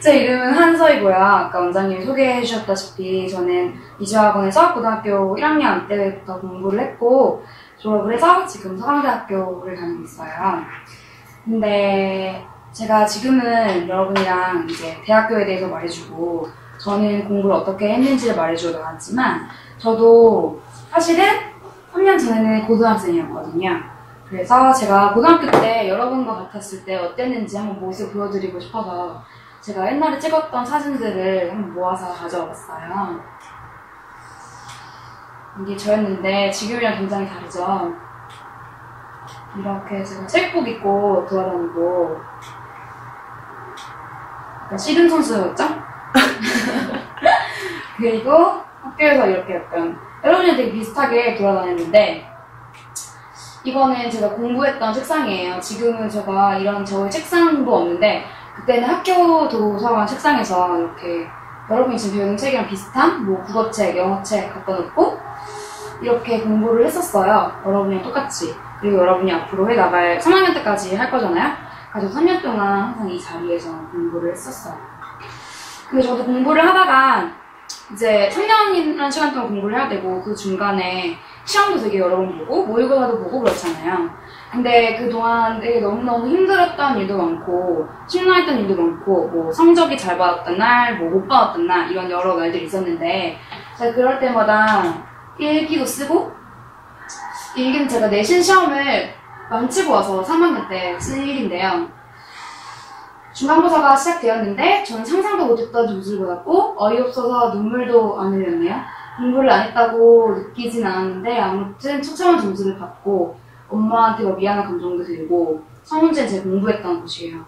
제 이름은 한서이고요. 아까 원장님이 소개해 주셨다시피 저는 이주학원에서 고등학교 1학년 때부터 공부를 했고 졸업을 해서 지금 서강대학교를 다니고 있어요. 근데 제가 지금은 여러분이랑 이제 대학교에 대해서 말해주고 저는 공부를 어떻게 했는지를 말해주고 나왔지만 저도 사실은 3년 전에는 고등학생이었거든요. 그래서 제가 고등학교 때 여러분과 같았을 때 어땠는지 한번 모습 보여드리고 싶어서 제가 옛날에 찍었던 사진들을 한번 모아서 가져와 봤어요. 이게 저였는데 지금이랑 굉장히 다르죠. 이렇게 제가 체육복 입고 돌아다니고 약간 씨름 선수였죠? 그리고 학교에서 이렇게 약간 여러분이랑 되게 비슷하게 돌아다녔는데 이거는 제가 공부했던 책상이에요. 지금은 제가 이런 저의 책상도 없는데 그때는 학교 도서관 책상에서 이렇게 여러분이 지금 배우는 책이랑 비슷한 뭐 국어책, 영어책 갖다 놓고 이렇게 공부를 했었어요. 여러분이랑 똑같이. 그리고 여러분이 앞으로 해나갈 3학년 때까지 할 거잖아요. 그래서 3년 동안 항상 이 자리에서 공부를 했었어요. 근데 저도 공부를 하다가 이제 3년이라는 시간 동안 공부를 해야 되고 그 중간에 시험도 되게 여러 번 보고 모의고사도 보고 그렇잖아요. 근데 그동안 되게 너무너무 힘들었던 일도 많고 심란했던 일도 많고 뭐 성적이 잘 받았던 날, 뭐 못 받았던 날 이런 여러 날들이 있었는데 제가 그럴 때마다 일기도 쓰고 일기는 제가 내신 시험을 망치고 와서 3학년 때 쓴 일인데요. 중간고사가 시작되었는데 저는 상상도 못했던 점수를 받았고 어이없어서 눈물도 안 흘렸네요. 공부를 안 했다고 느끼진 않았는데 아무튼 처참한 점수를 받고 엄마한테 미안한 감정도 들고 성문제는 제가 공부했던 곳이에요.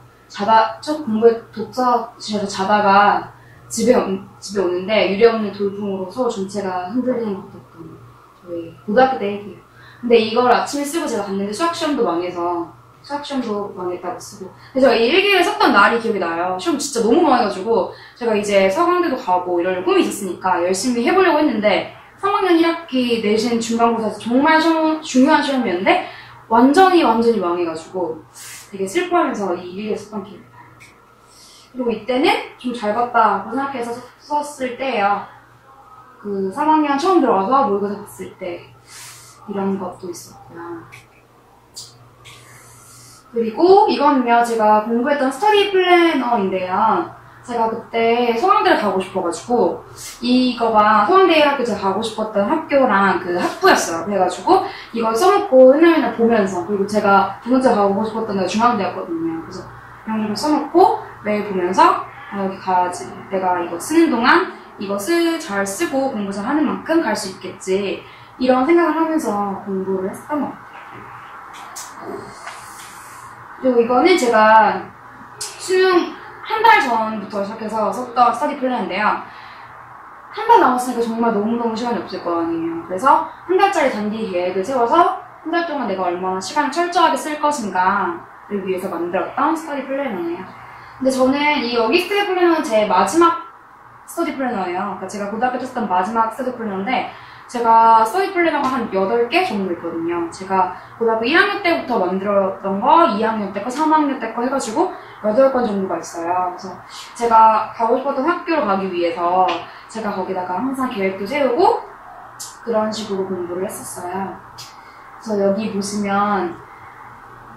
첫 독서실에서 자다가 집에 오는데 유례 없는 돌풍으로 서울 전체가 흔들리는 것 같았던 저희 고등학교 때 얘기예요. 근데 이걸 아침에 쓰고 제가 갔는데 수학시험도 망했다고 쓰고 그래서 제가 이 일기를 썼던 날이 기억이 나요. 시험 진짜 너무 망해가지고 제가 이제 서강대도 가고 이럴 꿈이 있었으니까 열심히 해보려고 했는데 3학년 1학기 내신 중간고사에서 정말 중요한 시험이었는데 완전히 망해가지고 되게 슬퍼하면서 이 일기를 썼던 기억이 나요. 그리고 이때는 좀 잘 봤다고 생각해서 썼을 때예요. 그 3학년 처음 들어가서 모의고사 봤을 때 이런 것도 있었고요. 그리고 이거는요, 제가 공부했던 스터디 플래너인데요. 제가 그때 서강대를 가고 싶어가지고 이거가 서강대학교 제가 가고 싶었던 학교랑 그 학부였어요. 그래가지고 이걸 써놓고 맨날 보면서 그리고 제가 두 번째 가고 싶었던 데가 중앙대였거든요. 그래서 이런 걸 써놓고 매일 보면서 여기 가야지. 내가 이거 쓰는 동안 이거 잘 쓰고 공부 잘 하는 만큼 갈 수 있겠지. 이런 생각을 하면서 공부를 했었던 것 같아요. 그리고 이거는 제가 수능 한 달 전부터 시작해서 썼던 스터디 플랜인데요. 한 달 남았으니까 정말 너무너무 시간이 없을 거 아니에요. 그래서 한 달짜리 단기 계획을 세워서 한 달 동안 내가 얼마나 시간을 철저하게 쓸 것인가를 위해서 만들었던 스터디 플래너예요. 근데 저는 이 여기 스터디 플래너는 제 마지막 스터디 플래너예요. 그러니까 제가 고등학교 때 썼던 마지막 스터디 플래너인데 제가 스터디 플래너가 한 8개 정도 있거든요. 제가 고등학교 1학년 때부터 만들었던 거, 2학년 때 거, 3학년 때 거 해가지고 8건 정도가 있어요. 그래서 제가 가고 싶었던 학교를 가기 위해서 제가 거기다가 항상 계획도 세우고 그런 식으로 공부를 했었어요. 그래서 여기 보시면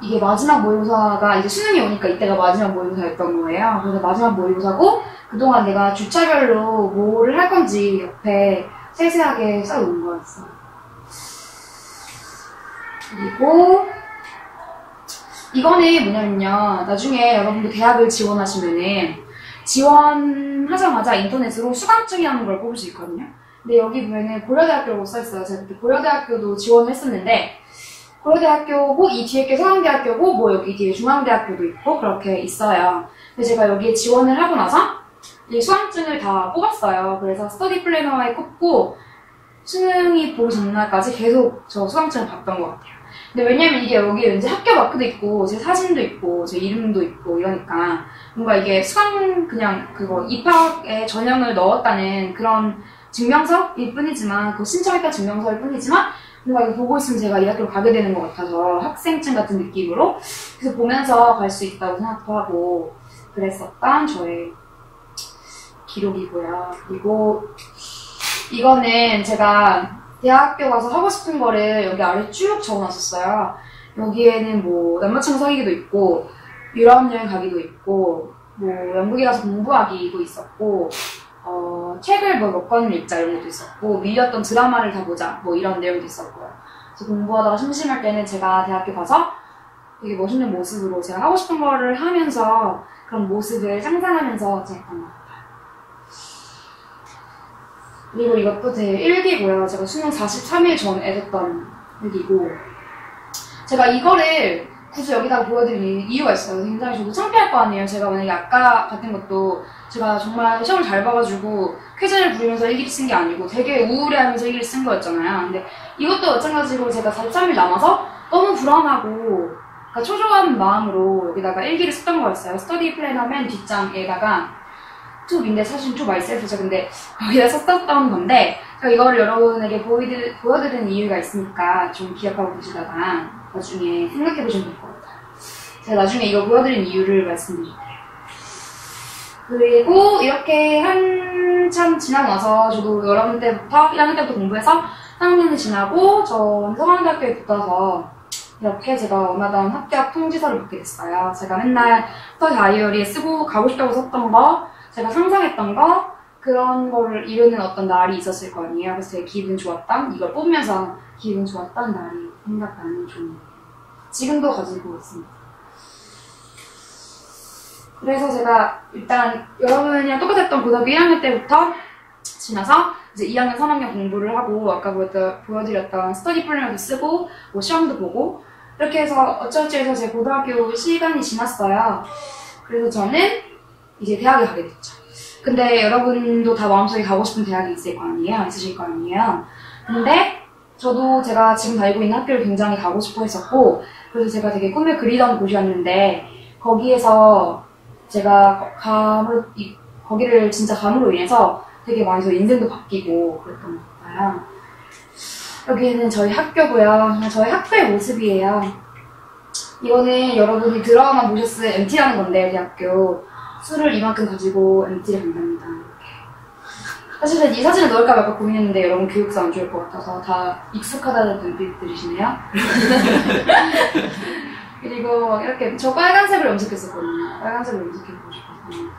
이게 마지막 모의고사가 이제 수능이 오니까 이때가 마지막 모의고사였던 거예요. 그래서 마지막 모의고사고 그동안 내가 주차별로 뭐를 할 건지 옆에 세세하게 써놓은 거였어. 그리고 이거는 뭐냐면요. 나중에 여러분들 대학을 지원하시면은 지원하자마자 인터넷으로 수강증이라는 걸 뽑을 수 있거든요. 근데 여기 보면은 고려대학교라고 써있어요. 제가 그때 고려대학교도 지원을 했었는데 고려대학교고 이 뒤에 게 서강대학교고 뭐 여기 뒤에 중앙대학교도 있고 그렇게 있어요. 근데 제가 여기에 지원을 하고 나서 이 수강증을 다 뽑았어요. 그래서 스터디 플래너에 꼽고 수능이 보기 전날까지 계속 저 수강증을 봤던 것 같아요. 근데 왜냐면 이게 여기 왠지 학교 마크도 있고 제 사진도 있고 제 이름도 있고 이러니까 뭔가 이게 수강 그냥 그거 입학에 전형을 넣었다는 그런 증명서일 뿐이지만 그 신청했던 증명서일 뿐이지만 뭔가 이거 보고 있으면 제가 이 학교로 가게 되는 것 같아서 학생증 같은 느낌으로 그래서 보면서 갈 수 있다고 생각도 하고 그랬었던 저의 기록이고요. 그리고 이거는 제가 대학교 가서 하고 싶은 거를 여기 아래 쭉 적어놨었어요. 여기에는 뭐 남자친구 사귀기도 있고 유럽 여행 가기도 있고 뭐 영국에 가서 공부하기도 있었고 책을 뭐 몇 권을 읽자 이런 것도 있었고 밀렸던 드라마를 다 보자 뭐 이런 내용도 있었고요. 그래서 공부하다가 심심할 때는 제가 대학교 가서 되게 멋있는 모습으로 제가 하고 싶은 거를 하면서 그런 모습을 상상하면서 지냈던 것 같아요. 그리고 이것도 제 일기고요. 제가 수능 43일 전에 썼던 일기고 제가 이거를 굳이 여기다가 보여드릴 이유가 있어요. 굉장히 저도 창피할 거 아니에요. 제가 만약에 아까 같은 것도 제가 정말 시험을 잘 봐가지고 쾌재를 부리면서 일기를 쓴 게 아니고 되게 우울해하면서 일기를 쓴 거였잖아요. 근데 이것도 마찬가지로 제가 43일 남아서 너무 불안하고 그러니까 초조한 마음으로 여기다가 일기를 썼던 거였어요. 스터디 플래너 맨 뒷장에다가 툭인데 사실 좀 myself죠. 근데 여기다 썼던 건데 제가 이거를 여러분에게 보여드리는 이유가 있으니까 좀 기억하고 계시다가 나중에 생각해보시면 될 것 같아요. 제가 나중에 이거 보여드린 이유를 말씀드릴게요. 그리고 이렇게 한참 지나고 나서 저도 여러분 때부터 1학년 때부터 공부해서 3학년을 지나고 전 서강대학교에 붙어서 이렇게 제가 원하던 합격 통지서를 받게 됐어요. 제가 맨날 스터디 다이어리에 쓰고 가고 싶다고 썼던 거 제가 상상했던 거 그런 거를 이루는 어떤 날이 있었을 거 아니에요. 그래서 되게 기분 좋았던 이걸 뽑으면서 기분 좋았던 날이 생각나는 종이에요. 지금도 가지고 있습니다. 그래서 제가 일단 여러분이랑 똑같았던 고등학교 1학년 때부터 지나서 이제 2학년, 3학년 공부를 하고 아까 보여드렸던 스터디 플래너도 쓰고 뭐 시험도 보고 이렇게 해서 어쩌어찌 해서 제 고등학교 시간이 지났어요. 그래서 저는 이제 대학에 가게 됐죠. 근데 여러분도 다 마음속에 가고 싶은 대학이 있을 거 아니에요? 있으실 거 아니에요? 근데 저도 제가 지금 다니고 있는 학교를 굉장히 가고 싶어 했었고 그래서 제가 되게 꿈을 그리던 곳이었는데 거기에서 제가 거기를 진짜 감으로 인해서 되게 많이 저 인생도 바뀌고 그랬던 것 같아요. 여기는 저희 학교고요. 저희 학교의 모습이에요. 이거는 여러분이 드라마 보셨을 MT라는 건데 대학교 술을 이만큼 가지고 MT를 간답니다. 사실은 이 사진을 넣을까 말까 고민했는데 여러분 교육상 안 좋을 것 같아서 다 익숙하다는 눈빛들이시네요. 그리고 이렇게 저 빨간색을 염색했었거든요. 빨간색을 염색해보고 싶었거든요.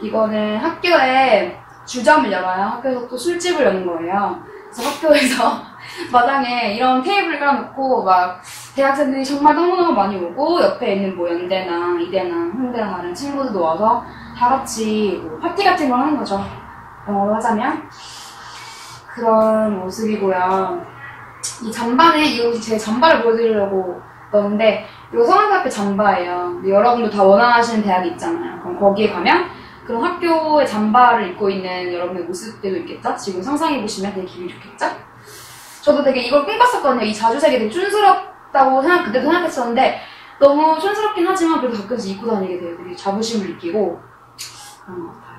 이거는 학교에 주점을 열어요. 학교에서 또 술집을 여는 거예요. 그래서 학교에서 마당에 이런 테이블을 깔아놓고 막 대학생들이 정말 너무너무 많이 오고 옆에 있는 뭐 연대나 이대나 홍대나 다른 친구들도 와서 다 같이 뭐 파티 같은 걸 하는 거죠. 영어로 하자면 그런 모습이고요. 이 잠바는 이거 제 잠바를 보여드리려고 넣었는데 이거 서강대학교 잠바예요. 여러분도 다 원하시는 대학이 있잖아요. 그럼 거기에 가면 그런 학교의 잠바를 입고 있는 여러분의 모습들도 있겠죠? 지금 상상해보시면 되게 기분이 좋겠죠? 저도 되게 이걸 꿈꿨었거든요. 이 자주색이 되게 촌스럽다고 그때도 생각했었는데 너무 촌스럽긴 하지만 그래도 가끔씩 입고 다니게 돼요. 되게 자부심을 느끼고 그런 것 같아요.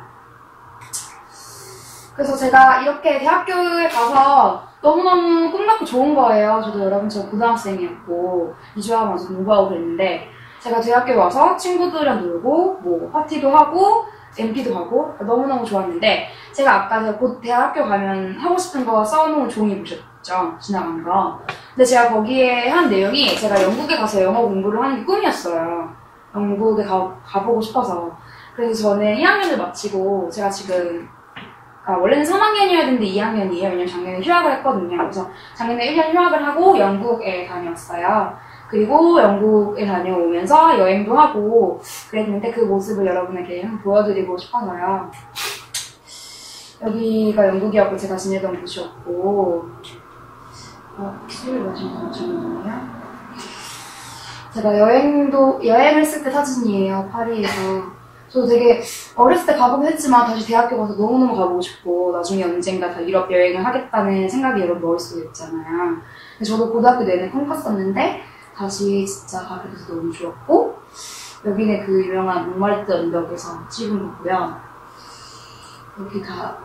그래서 제가 이렇게 대학교에 가서 너무너무 꿈같고 좋은 거예요. 저도 여러분처럼 고등학생이었고 이주하고 와서 공부하고 그랬는데 제가 대학교에 와서 친구들이랑 놀고 뭐 파티도 하고 MP도 가고 너무너무 좋았는데 제가 아까 곧 대학교 가면 하고 싶은 거 써놓은 종이 보셨죠? 지나간 거. 근데 제가 거기에 한 내용이 제가 영국에 가서 영어 공부를 하는 게 꿈이었어요. 영국에 가보고 싶어서. 그래서 저는 1학년을 마치고 제가 지금 원래는 3학년이어야 되는데 2학년이에요. 왜냐면 작년에 휴학을 했거든요. 그래서 작년에 1년 휴학을 하고 영국에 다녔어요. 그리고 영국에 다녀오면서 여행도 하고 그랬는데 그 모습을 여러분에게 한번 보여드리고 싶어서요. 여기가 영국이었고 제가 지내던 곳이었고 술을 마시면 잠깐만요. 제가 여행을 했을 때 사진이에요. 파리에서. 저도 되게 어렸을 때 가보긴 했지만 다시 대학교 가서 너무너무 가보고 싶고 나중에 언젠가 다 유럽 여행을 하겠다는 생각이 여러분 머릿속에 있잖아요. 저도 고등학교 내내 꿈꿨었는데 다시 진짜 가게 돼서 너무 좋았고 여기는 그 유명한 몽마르트 언덕에서 찍은 거고요. 여기가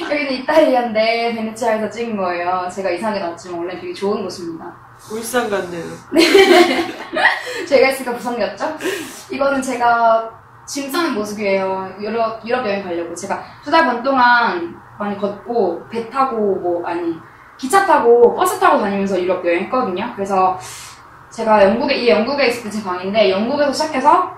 여기는 이탈리아인데 베네치아에서 찍은 거예요. 제가 이상하게 나왔지만 원래 되게 좋은 곳입니다. 울산 같네요. 제가 있으니까 부산 같죠? 이거는 제가 짐 싸는 모습이에요. 유럽 여행 가려고. 제가 2달 반 동안 많이 걷고, 배 타고, 기차 타고, 버스 타고 다니면서 유럽 여행 했거든요. 그래서 제가 이게 영국에 있을 때 제 방인데, 영국에서 시작해서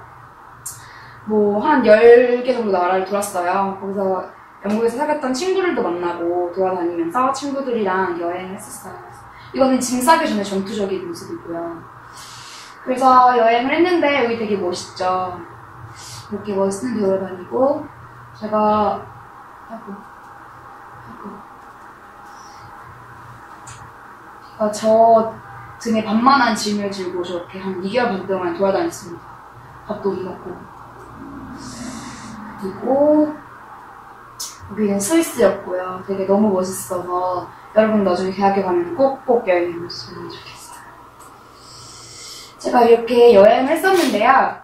한 10개 정도 나라를 돌았어요. 거기서 영국에서 사귀었던 친구들도 만나고 돌아다니면서 친구들이랑 여행을 했었어요. 이거는 짐 싸기 전에 전투적인 모습이고요. 그래서 여행을 했는데 여기 되게 멋있죠. 이렇게 멋있는 데 돌아다니고 제가 저 등에 반만한 짐을 들고 저렇게 한 2개월 반 동안 돌아다녔습니다. 밥도 못 먹고. 그리고 여기는 스위스였고요. 되게 너무 멋있어서 여러분 나중에 대학교 가면 꼭꼭 여행해보셨으면 좋겠어요. 제가 이렇게 여행을 했었는데요.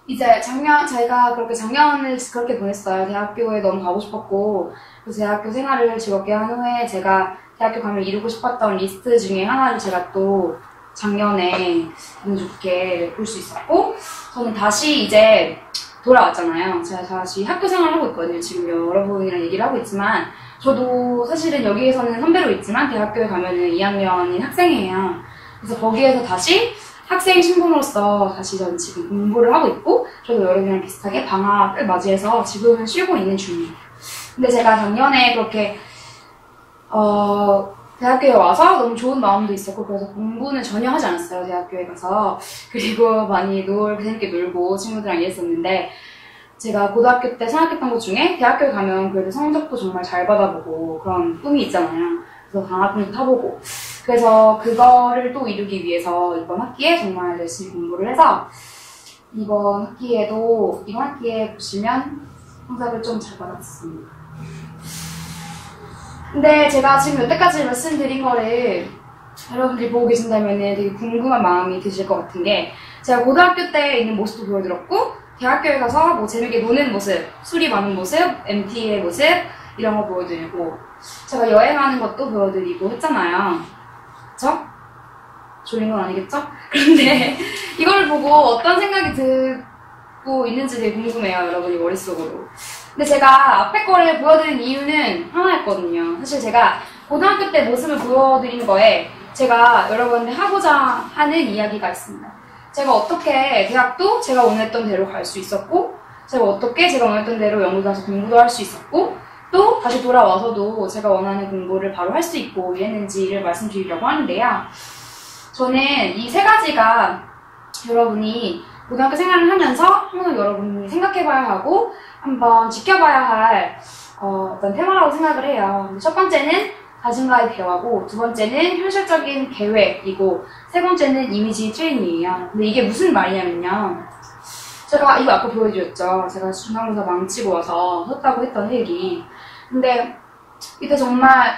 이제 제가 작년을 그렇게 보냈어요. 대학교에 너무 가고 싶었고, 그래서 대학교 생활을 즐겁게 한 후에 제가 대학교 가면 이루고 싶었던 리스트 중에 하나를 제가 또 작년에 기분 좋게 볼 수 있었고, 저는 다시 이제 돌아왔잖아요. 제가 다시 학교 생활을 하고 있거든요. 지금 여러분이랑 얘기를 하고 있지만, 저도 사실은 여기에서는 선배로 있지만 대학교에 가면은 2학년인 학생이에요. 그래서 거기에서 다시 학생 신분으로서 다시 전 지금 공부를 하고 있고, 저도 여러분이랑 비슷하게 방학을 맞이해서 지금은 쉬고 있는 중이에요. 근데 제가 작년에 그렇게 대학교에 와서 너무 좋은 마음도 있었고, 그래서 공부는 전혀 하지 않았어요. 대학교에 가서. 그리고 많이 재밌게 놀고 친구들이랑 일했었는데, 제가 고등학교 때 생각했던 것 중에 대학교에 가면 그래도 성적도 정말 잘 받아보고 그런 꿈이 있잖아요. 그래서 방학금도 타보고. 그래서 그거를 또 이루기 위해서 이번 학기에 정말 열심히 공부를 해서 이번 학기에 보시면 성적을 좀 잘 받았습니다. 근데 제가 지금 여태까지 말씀드린 거를 여러분들이 보고 계신다면 되게 궁금한 마음이 드실 것 같은 게, 제가 고등학교 때 있는 모습도 보여드렸고, 대학교에 가서 뭐 재밌게 노는 모습, 술이 많은 모습, MT의 모습 이런 거 보여드리고, 제가 여행하는 것도 보여드리고 했잖아요. 그쵸? 졸린 건 아니겠죠? 그런데 이걸 보고 어떤 생각이 들고 있는지 되게 궁금해요. 여러분이 머릿속으로. 근데 제가 앞에 거를 보여드린 이유는 하나였거든요. 사실 제가 고등학교 때 모습을 보여드린 거에 제가 여러분한테 하고자 하는 이야기가 있습니다. 제가 어떻게 대학도 제가 원했던 대로 갈 수 있었고, 제가 어떻게 제가 원했던 대로 영국에 가서 공부도 할 수 있었고, 또 다시 돌아와서도 제가 원하는 공부를 바로 할 수 있고 이랬는지를 말씀드리려고 하는데요. 저는 이 세 가지가 여러분이 고등학교 생활을 하면서 항상 여러분이 생각해봐야 하고 한번 지켜봐야 할 어떤 테마라고 생각을 해요. 첫 번째는 자신과의 대화고, 두 번째는 현실적인 계획이고, 세 번째는 이미지 트레이닝이에요. 근데 이게 무슨 말이냐면요. 제가 이거 아까 보여드렸죠. 제가 중간고사 망치고 와서 썼다고 했던 일기. 근데 이때 정말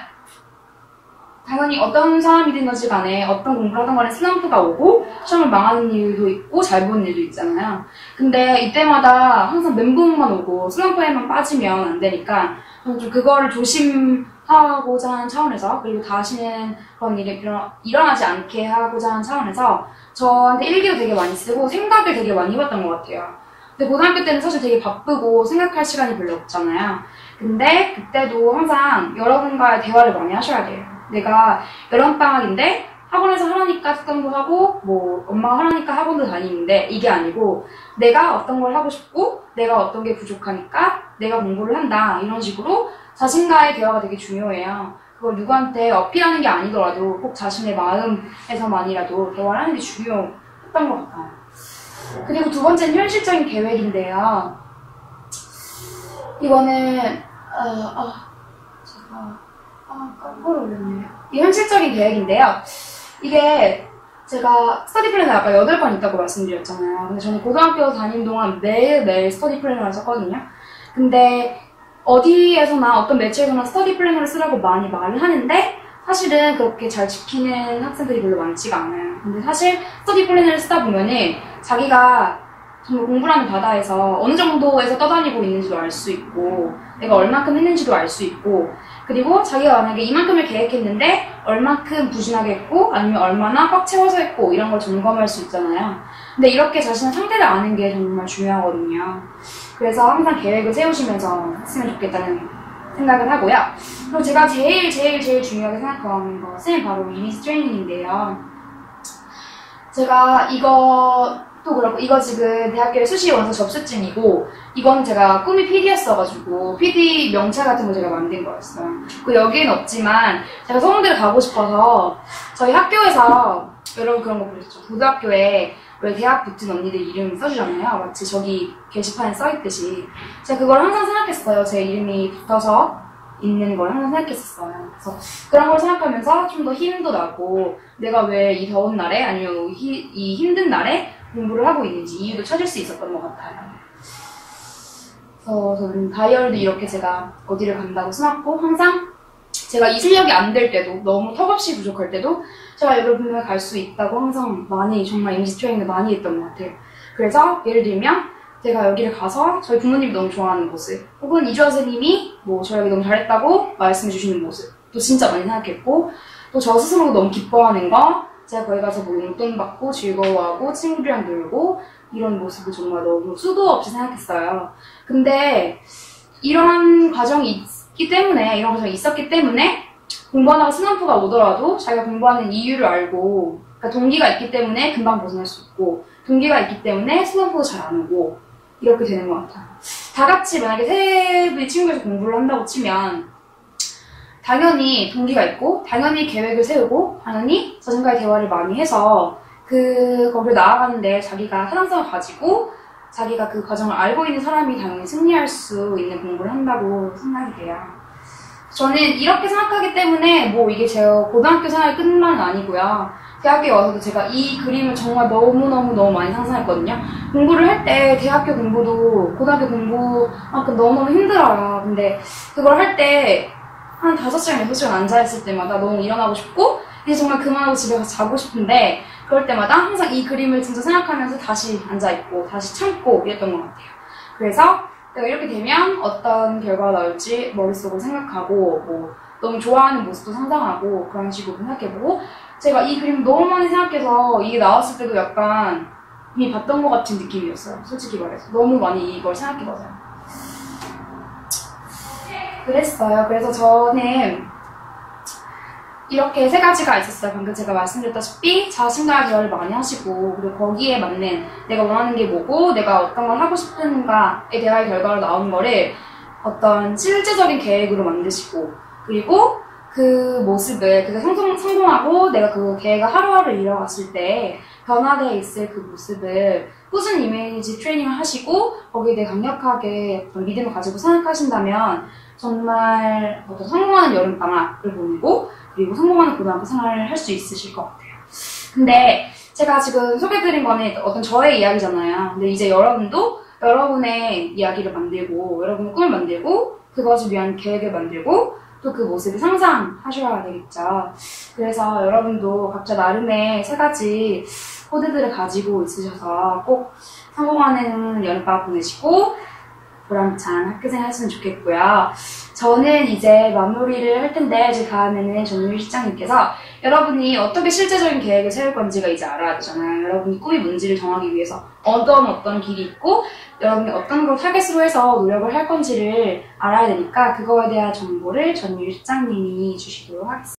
당연히 어떤 사람이든 거지 간에 어떤 공부를 하던 간에 슬럼프가 오고 시험을 망하는 일도 있고 잘 보는 일도 있잖아요. 근데 이때마다 항상 멘붕만 오고 슬럼프에만 빠지면 안 되니까 저는 좀 그거를 조심하고자 하는 차원에서, 그리고 다시는 그런 일이 일어나지 않게 하고자 하는 차원에서 저한테 일기도 되게 많이 쓰고 생각을 되게 많이 해봤던 것 같아요. 근데 고등학교 때는 사실 되게 바쁘고 생각할 시간이 별로 없잖아요. 근데 그때도 항상 여러분과의 대화를 많이 하셔야 돼요. 내가 여름방학인데 학원에서 하라니까 특강도 하고 뭐 엄마가 하라니까 학원도 다니는데 이게 아니고, 내가 어떤 걸 하고 싶고 내가 어떤 게 부족하니까 내가 공부를 한다, 이런 식으로 자신과의 대화가 되게 중요해요. 그걸 누구한테 어필하는 게 아니더라도 꼭 자신의 마음에서만이라도 대화를 하는 게 중요했던 것 같아요. 그리고 두 번째는 현실적인 계획인데요. 이거는 깜빡 올렸네요. 이 현실적인 계획인데요. 이게 제가 스터디 플래너 아까 8번 있다고 말씀드렸잖아요. 근데 저는 고등학교 다니는 동안 매일매일 스터디 플래너를 썼거든요. 근데 어디에서나 어떤 매체에서나 스터디 플래너를 쓰라고 많이 말을 하는데 사실은 그렇게 잘 지키는 학생들이 별로 많지가 않아요. 근데 사실 스터디 플래너를 쓰다 보면은 자기가 정말 공부라는 바다에서 어느 정도에서 떠다니고 있는지도 알 수 있고, 내가 얼만큼 했는지도 알 수 있고, 그리고 자기가 만약에 이만큼을 계획했는데 얼만큼 부진하게 했고, 아니면 얼마나 꽉 채워서 했고, 이런 걸 점검할 수 있잖아요. 근데 이렇게 자신의 상태를 아는 게 정말 중요하거든요. 그래서 항상 계획을 세우시면서 했으면 좋겠다는 생각을 하고요. 그리고 제가 제일 중요하게 생각하는 것은 바로 이미지 트레이닝인데요. 제가 이것도 그렇고, 이거 지금 대학교에 수시 원서 접수증이고, 이건 제가 꿈이 PD였어가지고, PD 명찰 같은 거 제가 만든 거였어요. 그 여기엔 없지만, 제가 서울대를 가고 싶어서, 저희 학교에서, 여러분 그런 거 보셨죠? 고등학교에 왜 대학 붙은 언니들 이름 써주잖아요. 마치 저기 게시판에 써있듯이. 제가 그걸 항상 생각했어요. 제 이름이 붙어서 있는 걸 항상 생각했었어요. 그래서 그런 걸 생각하면서 좀 더 힘도 나고, 내가 왜 이 더운 날에, 아니면 이 힘든 날에 공부를 하고 있는지 이유도 찾을 수 있었던 것 같아요. 그래서 저는 다이어리도 이렇게 제가 어디를 간다고 써놨고, 항상 제가 이 실력이 안 될 때도, 너무 턱없이 부족할 때도 제가 여러분을 갈 수 있다고 항상 정말 이미지 트레이닝을 많이 했던 것 같아요. 그래서 예를 들면 제가 여기를 가서 저희 부모님이 너무 좋아하는 모습, 혹은 이주아 선생님이 저에게 너무 잘했다고 말씀해 주시는 모습 또 진짜 많이 생각했고, 또 저 스스로도 너무 기뻐하는 거, 제가 거기 가서 용돈 받고 즐거워하고 친구들이랑 놀고 이런 모습을 정말 너무 수도 없이 생각했어요. 근데 이런 과정이 있었기 때문에 공부하다가 슬럼프가 오더라도 자기가 공부하는 이유를 알고, 그러니까 동기가 있기 때문에 금방 벗어날 수 있고, 동기가 있기 때문에 슬럼프도 잘 안 오고, 이렇게 되는 것 같아요. 다 같이 만약에 세 분이 친구에서 공부를 한다고 치면 당연히 동기가 있고, 당연히 계획을 세우고, 당연히 자신과의 대화를 많이 해서 거기를 나아가는데 자기가 타당성을 가지고 자기가 그 과정을 알고 있는 사람이 당연히 승리할 수 있는 공부를 한다고 생각이 돼요. 저는 이렇게 생각하기 때문에 이게 제 고등학교 생활 끝만 아니고요. 대학교에 와서도 제가 이 그림을 정말 너무 많이 상상했거든요. 공부를 할 때 대학교 공부도 고등학교 공부만큼 너무너무 힘들어요. 근데 그걸 할 때 한 5시간, 6시간 앉아있을 때마다 너무 일어나고 싶고, 이제 정말 그만하고 집에 가서 자고 싶은데, 그럴 때마다 항상 이 그림을 진짜 생각하면서 다시 앉아있고, 다시 참고 이랬던 것 같아요. 그래서 내가 이렇게 되면 어떤 결과가 나올지 머릿속으로 생각하고, 너무 좋아하는 모습도 상상하고, 그런 식으로 생각해보고, 제가 이 그림 너무 많이 생각해서 이게 나왔을 때도 약간 이미 봤던 것 같은 느낌이었어요. 솔직히 말해서. 너무 많이 이걸 생각해봐서요. 그랬어요. 그래서 저는 이렇게 3가지가 있었어요. 방금 제가 말씀드렸다시피 자신과의 대화를 많이 하시고, 그리고 거기에 맞는 내가 원하는 게 뭐고 내가 어떤 걸 하고 싶은가에 대화의 결과로 나온 거를 어떤 실제적인 계획으로 만드시고, 그리고 그 모습을, 그게 성공하고 내가 그 계획을 하루하루 이뤄갔을 때 변화되어 있을 그 모습을 꾸준히 이미지 트레이닝을 하시고 거기에 대해 강력하게 어떤 믿음을 가지고 생각하신다면 정말 어떤 성공하는 여름방학을 보내고, 그리고 성공하는 고등학교 생활을 할 수 있으실 것 같아요. 근데 제가 지금 소개해드린 거는 어떤 저의 이야기잖아요. 근데 이제 여러분도 여러분의 이야기를 만들고, 여러분의 꿈을 만들고, 그것을 위한 계획을 만들고, 또 그 모습을 상상하셔야 되겠죠. 그래서 여러분도 각자 나름의 3가지 코드들을 가지고 있으셔서 꼭 성공하는 여름방학 보내시고 보람찬 학교생활 했으면 좋겠고요. 저는 이제 마무리를 할 텐데, 제 다음에는 전유일 실장님께서 여러분이 어떻게 실제적인 계획을 세울 건지가 이제 알아야 되잖아요. 여러분이 꿈이 뭔지를 정하기 위해서 어떤 길이 있고, 여러분이 어떤 걸 타겟으로 해서 노력을 할 건지를 알아야 되니까, 그거에 대한 정보를 전유일 실장님이 주시도록 하겠습니다.